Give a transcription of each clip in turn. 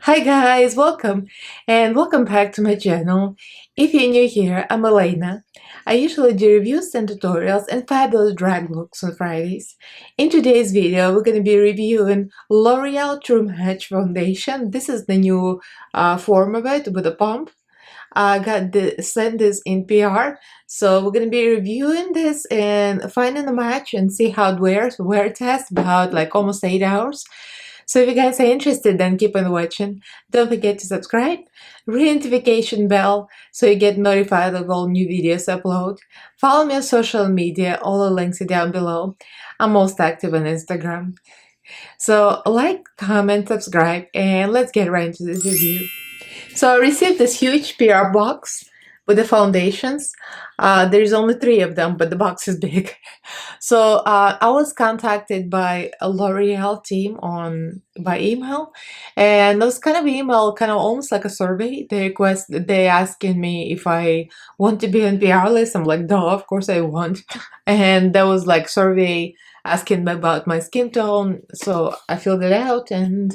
Hi guys, welcome and welcome back to my channel. If you're new here, I'm Elaina. I usually do reviews and tutorials and fabulous drag looks on Fridays. In today's video, we're going to be reviewing L'Oreal True Match Foundation. This is the new form of it with a pump. I sent this in PR, so we're going to be reviewing this and finding a match and see how it wears. Wear test about like almost 8 hours. So if you guys are interested, then keep on watching. Don't forget to subscribe, ring notification bell so you get notified of all new videos I upload. Follow me on social media, all the links are down below. I'm most active on Instagram. So like, comment, subscribe, and let's get right into this review. So I received this huge PR box with the foundations. There's only 3 of them, but the box is big. So I was contacted by a L'Oreal team by email, and those kind of email, kind of almost like a survey. They asking me if I want to be on PR list. I'm like, duh, of course I want. And there was like survey asking me about my skin tone, so I filled it out, and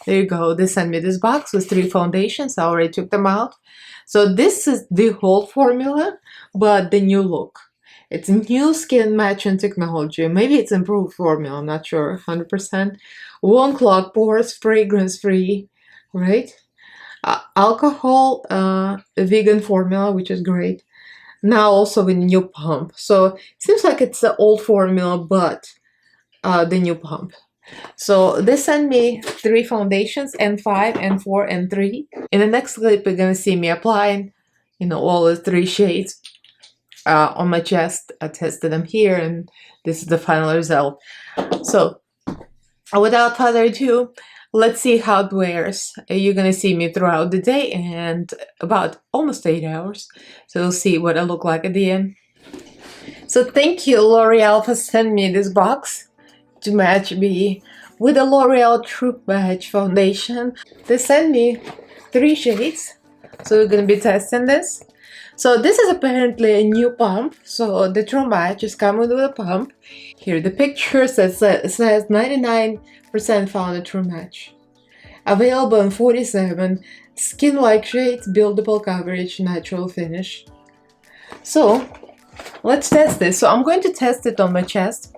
there you go. They sent me this box with 3 foundations. I already took them out. So this is the whole formula, but the new look. It's new skin matching technology. Maybe it's improved formula, I'm not sure, 100%. Won't clog pores, fragrance-free, right? Alcohol, vegan formula, which is great. Now also with new pump. So it seems like it's the old formula, but the new pump. So they sent me 3 foundations, N5, N4, N3. In the next clip, you're gonna see me applying, all the 3 shades on my chest. I tested them here, and this is the final result. So without further ado, let's see how it wears. You're gonna see me throughout the day and about almost 8 hours. So you'll see what I look like at the end. So thank you, L'Oreal, for sending me this box to match me with the L'Oreal True Match Foundation. They sent me 3 shades, so we're gonna be testing this. So this is apparently a new pump, so the True Match is coming with a pump. Here the picture says 99% found a True Match. Available in 47 skin-like shades, buildable coverage, natural finish. So let's test this. So I'm going to test it on my chest.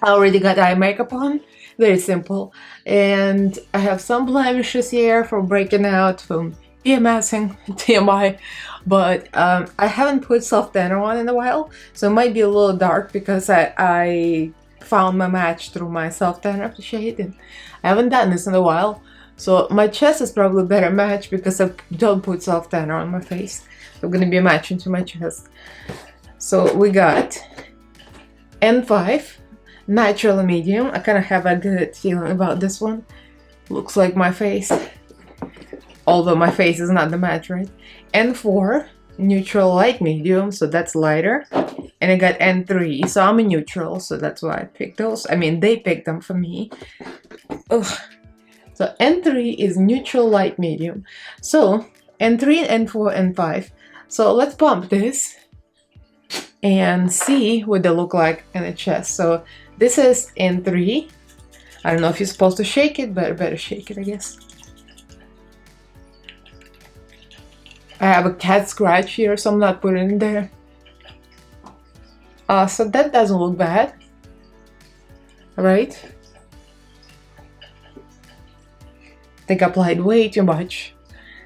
I already got eye makeup on, very simple, and I have some blemishes here from breaking out from PMSing, TMI, but I haven't put soft tanner on in a while, so it might be a little dark because I found my match through my soft tanner shade, and I haven't done this in a while. So my chest is probably a better match because I don't put soft tanner on my face. So I'm gonna be matching to my chest. So we got N5. Natural medium. I kind of have a good feeling about this one. Looks like my face. Although my face is not the match, right? N4, neutral light medium, so that's lighter. And I got N3, so I'm a neutral, so that's why I picked those. I mean, they picked them for me. Ugh. So N3 is neutral light medium. So N3, N4, N5. So let's pump this and see what they look like in the chest. So this is N3. I don't know if you're supposed to shake it, but I better shake it, I guess. I have a cat scratch here, so I'm not putting it there. So that doesn't look bad. Right? I think I applied way too much.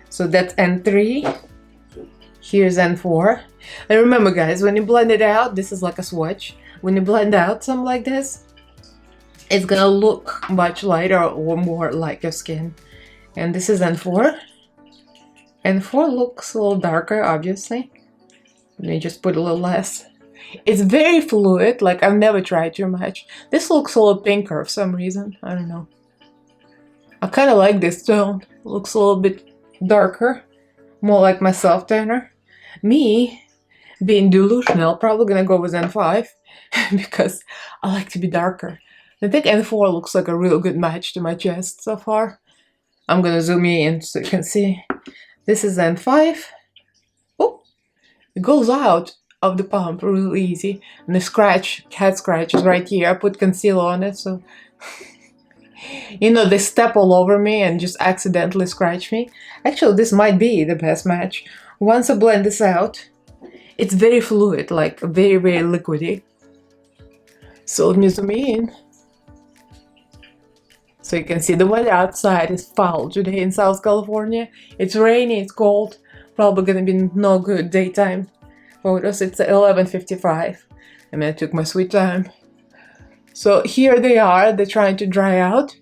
So that's N3. Here's N4. And remember guys, when you blend it out, this is like a swatch. When you blend out something like this, it's gonna look much lighter or more like your skin. And this is N4. N4 looks a little darker, obviously. Let me just put a little less. It's very fluid, like I've never tried too much. This looks a little pinker for some reason, I don't know. I kind of like this tone. It looks a little bit darker, more like my soft tanner. Me, being delusional, probably gonna go with N5 because I like to be darker. I think N4 looks like a real good match to my chest so far. I'm gonna zoom in so you can see. This is N5. Oh, it goes out of the pump really easy. And the cat scratch is right here. I put concealer on it, so You know, they step all over me and just accidentally scratch me. Actually, this might be the best match. Once I blend this out, it's very fluid, like very, very liquidy. So let me zoom in. So you can see the weather outside is foul today in South California. It's rainy, it's cold, probably gonna be no good daytime photos. It's 11:55. I mean, I took my sweet time. So here they are, they're trying to dry out.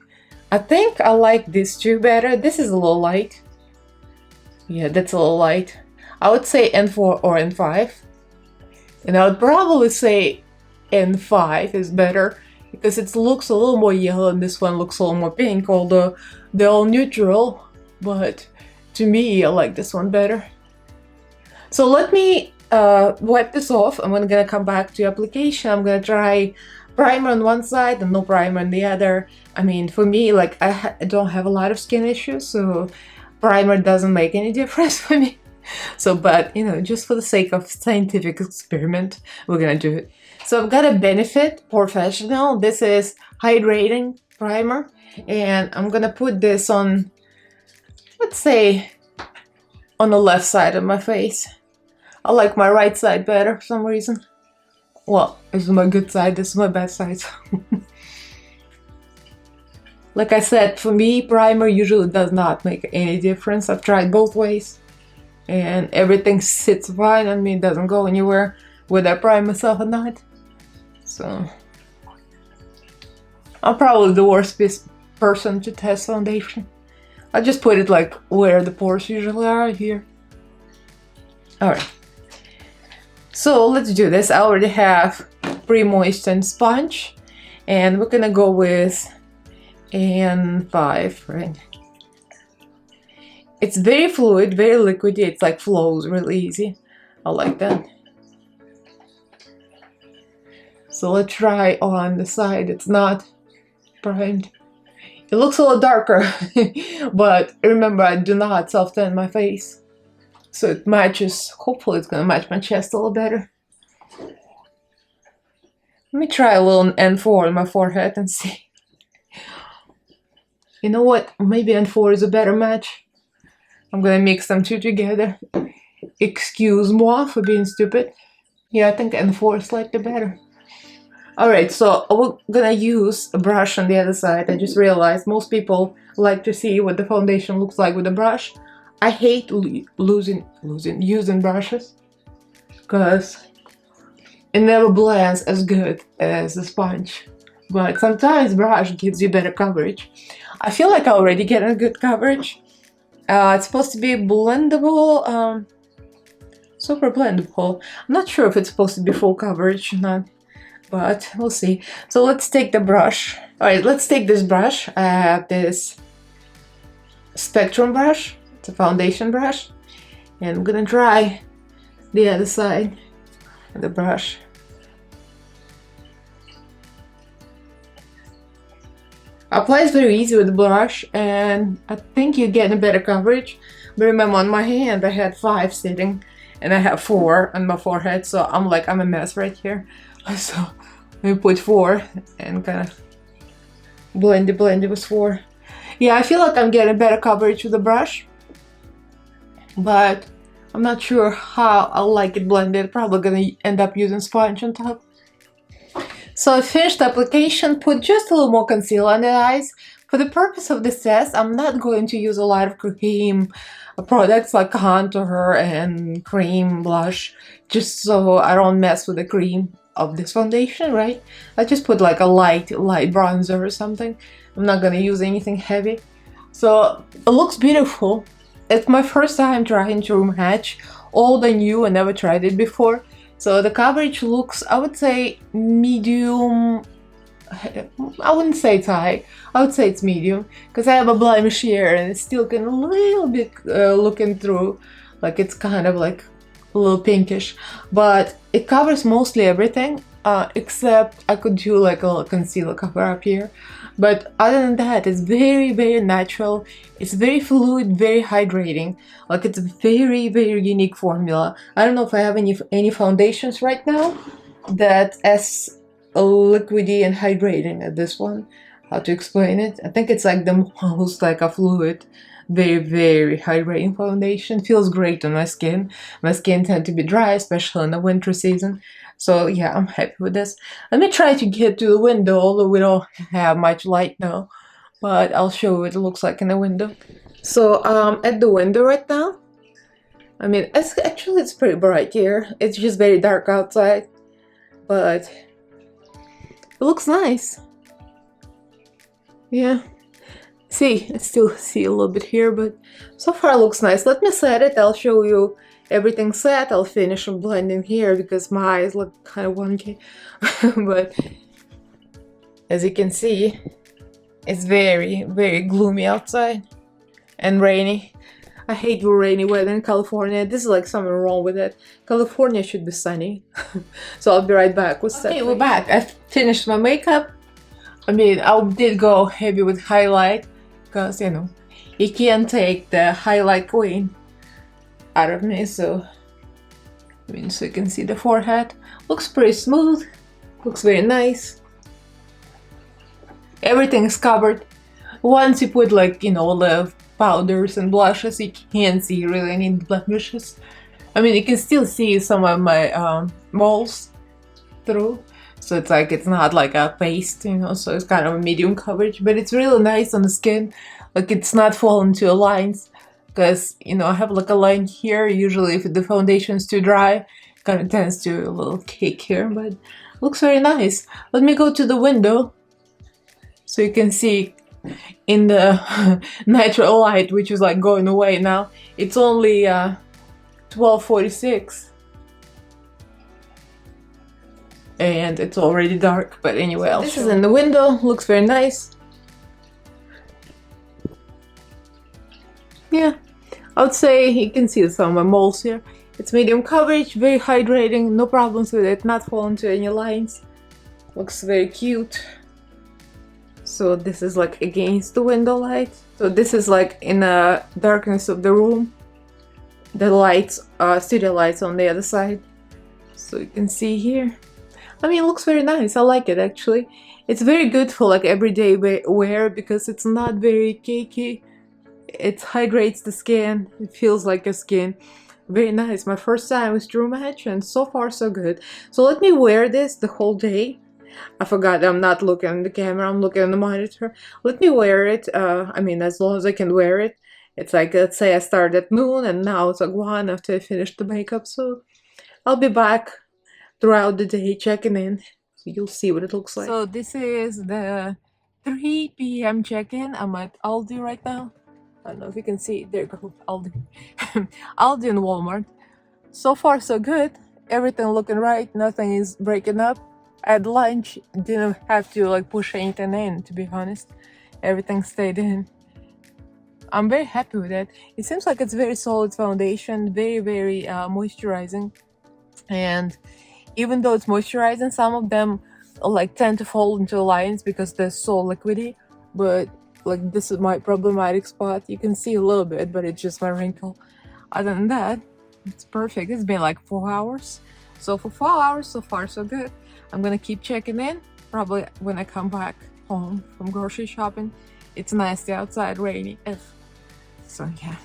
I think I like these two better. This is a little light. Yeah, that's a little light. I would say N4 or N5. And I would probably say N5 is better because it looks a little more yellow and this one looks a little more pink, although they're all neutral. But to me, I like this one better. So let me wipe this off. I'm gonna come back to application. I'm gonna try primer on one side and no primer on the other. I mean, for me, like I don't have a lot of skin issues, so primer doesn't make any difference for me. So, but you know, just for the sake of scientific experiment, we're gonna do it. So I've got a Benefit Professional. This is hydrating primer, and I'm gonna put this on, let's say, on the left side of my face. I like my right side better for some reason. Well, this is my good side, this is my bad side. Like I said, for me, primer usually does not make any difference. I've tried both ways and everything sits fine on me, it doesn't go anywhere whether I prime myself or not. So I'm probably the worst person to test foundation. I just put it like where the pores usually are, here. Alright. So let's do this. I already have pre-moistened sponge and we're gonna go with N5, right? It's very fluid, very liquidy, it's like flows really easy. I like that. So let's try on the side it's not primed. It looks a little darker, but remember I do not self-tan my face. So it matches, hopefully it's gonna match my chest a little better. Let me try a little N4 on my forehead and see. You know what, maybe N4 is a better match. I'm gonna mix them two together. Excuse moi for being stupid. Yeah, I think N4 is slightly better. Alright, so we're gonna use a brush on the other side. I just realized most people like to see what the foundation looks like with a brush. I hate using brushes because it never blends as good as a sponge. But sometimes brush gives you better coverage. I feel like I already get a good coverage. It's supposed to be blendable, super blendable. I'm not sure if it's supposed to be full coverage or not, but we'll see. So let's take the brush. Alright, let's take this brush. I have this Spectrum brush. It's a foundation brush. And I'm gonna dry the other side of the brush. Apply is very easy with the brush and I think you get a better coverage. But remember, on my hand I had 5 sitting and I have 4 on my forehead, so I'm a mess right here. So let me put 4 and kind of blend it with 4. Yeah, I feel like I'm getting better coverage with the brush, but I'm not sure how I like it blended. Probably gonna end up using sponge on top. So I finished the application, put just a little more concealer on the eyes. For the purpose of this test, I'm not going to use a lot of cream products like contour and cream blush, just so I don't mess with the cream of this foundation, right? I just put like a light bronzer or something. I'm not gonna use anything heavy. So it looks beautiful. It's my first time trying to match old and new. I never tried it before. So the coverage looks, I would say, medium. I wouldn't say it's high. I would say it's medium because I have a blemish here and it's still kind of a little bit looking through, like it's kind of like a little pinkish, but it covers mostly everything except I could do like a little concealer cover up here. But other than that, it's very, very natural. It's very fluid, very hydrating. Like it's a very, very unique formula. I don't know if I have any foundations right now that as liquidy and hydrating as this one. how to explain it. I think it's like the most like a fluid, very, very hydrating foundation. Feels great on my skin. My skin tends to be dry, especially in the winter season. So yeah, I'm happy with this. Let me try to get to the window, although we don't have much light now. But I'll show you what it looks like in the window. So at the window right now, I mean, it's pretty bright here. It's just very dark outside, but it looks nice. Yeah. See, I still see a little bit here, but so far it looks nice. Let me set it. I'll show you everything set. I'll finish blending here because my eyes look kind of wonky. But as you can see, it's very, very gloomy outside and rainy. I hate the rainy weather in California. This is like something wrong with it. California should be sunny. So I'll be right back with set. Okay, we're back. I finished my makeup. I mean, I did go heavy with highlight because, you know, you can't take the highlight queen out of me. So, I mean, so you can see the forehead. Looks pretty smooth. Looks very nice. Everything is covered. Once you put, like, you know, all the powders and blushes, you can't see really any blemishes. I mean, you can still see some of my moles through. So it's like, it's not like a paste, you know, so it's kind of a medium coverage, but it's really nice on the skin. Like, it's not falling to lines, because, you know, I have like a line here. Usually if the foundation is too dry, it kind of tends to a little cake here, but looks very nice. Let me go to the window so you can see in the natural light, which is like going away now. It's only 12:46. And it's already dark, but anyway, this is in the window. Looks very nice. Yeah, I would say you can see some of my moles here. It's medium coverage, very hydrating, no problems with it, not falling to any lines. Looks very cute. So this is like against the window light. So this is like in the darkness of the room. The lights, studio lights on the other side. So you can see here. I mean, it looks very nice. I like it actually. It's very good for like everyday wear because it's not very cakey. It hydrates the skin. It feels like a skin. Very nice. My first time with True Match and so far so good. So let me wear this the whole day. I forgot I'm not looking at the camera. I'm looking at the monitor. Let me wear it. I mean, as long as I can wear it. It's like, let's say I started at noon and now it's like 1 after I finished the makeup. So I'll be back throughout the day checking in. So you'll see what it looks like. So this is the 3 p.m. check-in. I'm at Aldi right now. I don't know if you can see. There you go, Aldi. Aldi and Walmart. So far so good. Everything looking right. Nothing is breaking up. At lunch, didn't have to like push anything in, to be honest. Everything stayed in. I'm very happy with it. It seems like it's very solid foundation. Very, very moisturizing. And even though it's moisturizing, some of them like tend to fall into lines because they're so liquidy. But like, this is my problematic spot. You can see a little bit, but it's just my wrinkle. Other than that, it's perfect. It's been like 4 hours. So for 4 hours, so far so good. I'm gonna keep checking in. Probably when I come back home from grocery shopping. It's nasty outside, rainy. So yeah.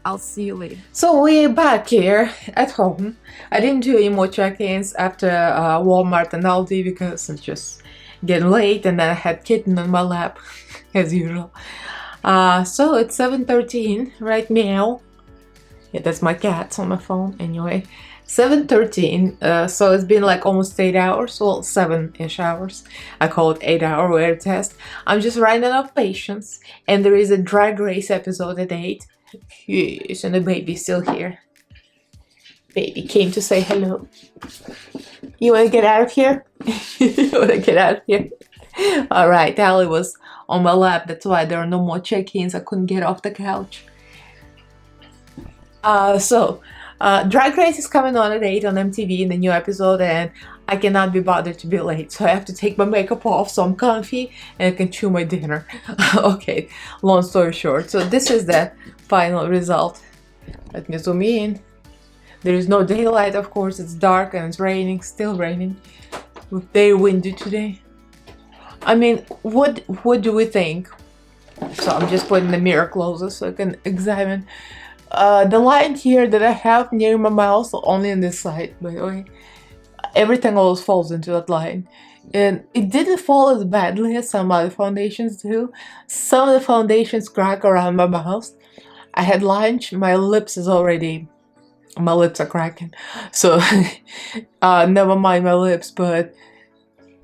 I'll see you later. So we're back here at home. I didn't do any more check-ins after Walmart and Aldi because it's just getting late and then I had kitten on my lap as usual. So it's 7:13 right now. Yeah, that's my cat's on my phone anyway. 7:13, so it's been like almost 8 hours, well 7-ish hours. I call it 8-hour wear test. I'm just running out of patience and there is a drag race episode at 8. Yes, and the baby's still here. Baby came to say hello. You want to get out of here? You want to get out of here? Alright, Allie was on my lap. That's why there are no more check-ins. I couldn't get off the couch. Drag Race is coming on at 8 on MTV in the new episode, and I cannot be bothered to be late, so I have to take my makeup off so I'm comfy and I can chew my dinner. Okay, long story short, so this is the final result. Let me zoom in. There is no daylight, of course. It's dark and it's raining, still raining. Very windy today. I mean, what do we think? So I'm just putting the mirror closer so I can examine. The line here that I have near my mouth, only on this side, by the way, everything always falls into that line. And it didn't fall as badly as some other foundations do. Some of the foundations crack around my mouth. I had lunch, my lips are cracking. So, never mind my lips, but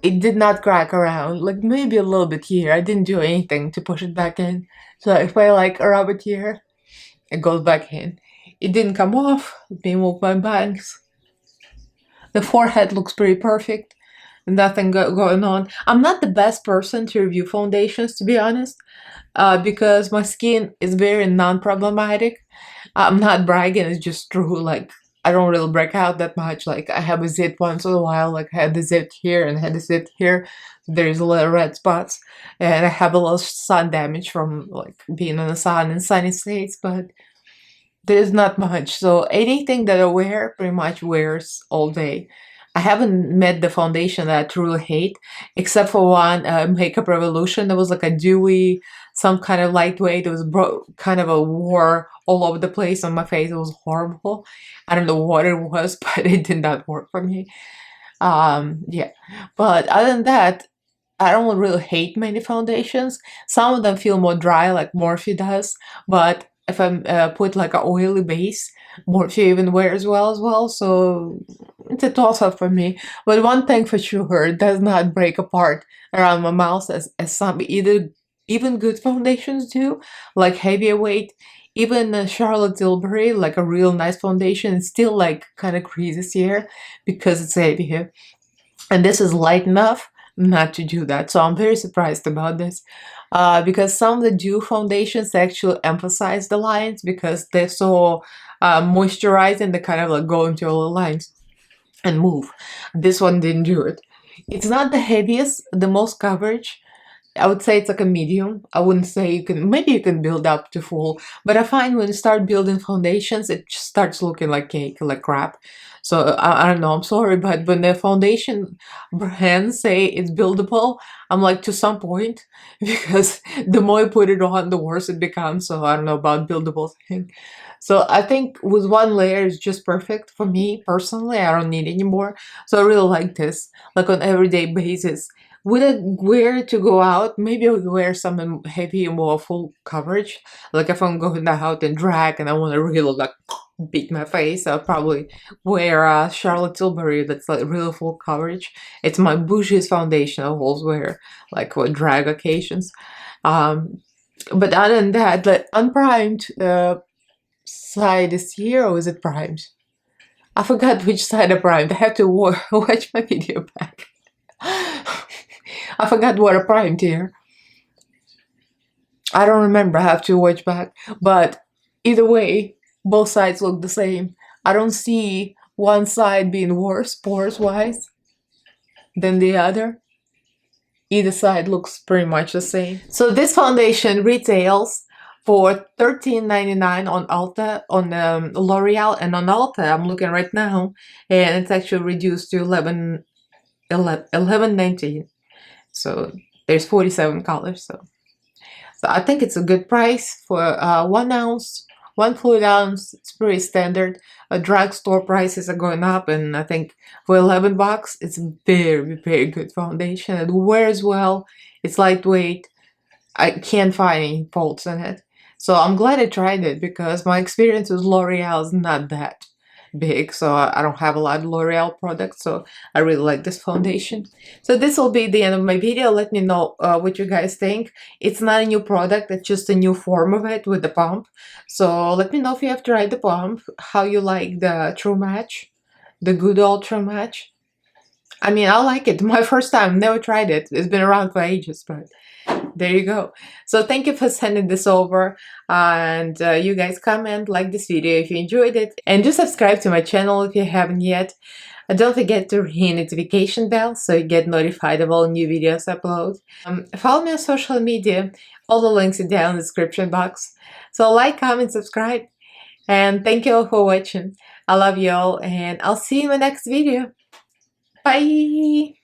it did not crack around, like maybe a little bit here. I didn't do anything to push it back in. So if I like rub it here, it goes back in. It didn't come off. Let me move my bangs. The forehead looks pretty perfect. Nothing going on. I'm not the best person to review foundations, to be honest, because my skin is very non-problematic. I'm not bragging, it's just true. Like, I don't really break out that much. Like, I have a zit once in a while. Like, I had the zit here and I had the zit here. There's a little red spots. And I have a little sun damage from, like, being in the sun in sunny states. But there's not much. So anything that I wear pretty much wears all day. I haven't met the foundation that I truly hate, except for one, Makeup Revolution. There was like a dewy, some kind of lightweight. It was kind of a war all over the place on my face. It was horrible. I don't know what it was, but it did not work for me. Yeah. But other than that, I don't really hate many foundations. Some of them feel more dry, like Morphe does. But if I put like an oily base, Morphe even wears well as well. So it's a toss-up for me. But one thing for sure, it does not break apart around my mouth as some even good foundations do, like Heavyweight. Even Charlotte Tilbury, like a real nice foundation, it's still like kind of creases here because it's heavy. And this is light enough not to do that. So I'm very surprised about this. Because some of the dew foundations actually emphasize the lines because they're so moisturizing, they kind of like go into all the lines and move. This one didn't do it. It's not the heaviest, the most coverage. I would say it's like a medium. I wouldn't say maybe you can build up to full, but I find when you start building foundations, it just starts looking like cake, like crap. So I don't know, I'm sorry, but when the foundation brands say it's buildable, I'm like, to some point, because the more you put it on, the worse it becomes. So I don't know about buildable thing. So I think with one layer is just perfect for me personally. I don't need any more. So I really like this, like on everyday basis. Would I wear it to go out? Maybe I would wear something heavy and more full coverage. Like if I'm going out and drag and I want to really like beat my face, I'll probably wear Charlotte Tilbury that's like really full coverage. It's my bougiest foundation I always wear, like for drag occasions. But other than that, the unprimed side is here, or is it primed? I forgot which side I primed. I have to watch my video back. I forgot what I primed here. I don't remember. I have to watch back. But either way, both sides look the same. I don't see one side being worse pores-wise than the other. Either side looks pretty much the same. So this foundation retails for $13.99 on Ulta, on L'Oreal, and on Ulta I'm looking right now, and it's actually reduced to $11.19. So there's 47 colors. So I think it's a good price for 1 ounce, 1 fluid ounce. It's pretty standard. Drugstore prices are going up, and I think for $11, it's a very, very good foundation. It wears well. It's lightweight. I can't find any faults in it. So I'm glad I tried it because my experience with L'Oreal is not that big, so I don't have a lot of L'Oreal products, so I really like this foundation. So this will be the end of my video. Let me know what you guys think. It's not a new product, it's just a new form of it with the pump. So let me know if you have tried the pump, how you like the True Match, the good old True Match. I mean, I like it. My first time, never tried it. It's been around for ages, but there you go. So thank you for sending this over, and you guys comment, like this video if you enjoyed it, and do subscribe to my channel if you haven't yet. And don't forget to ring the notification bell so you get notified of all new videos I upload. Follow me on social media. All the links are down in the description box. So like, comment, subscribe, and thank you all for watching. I love you all, and I'll see you in my next video. Bye!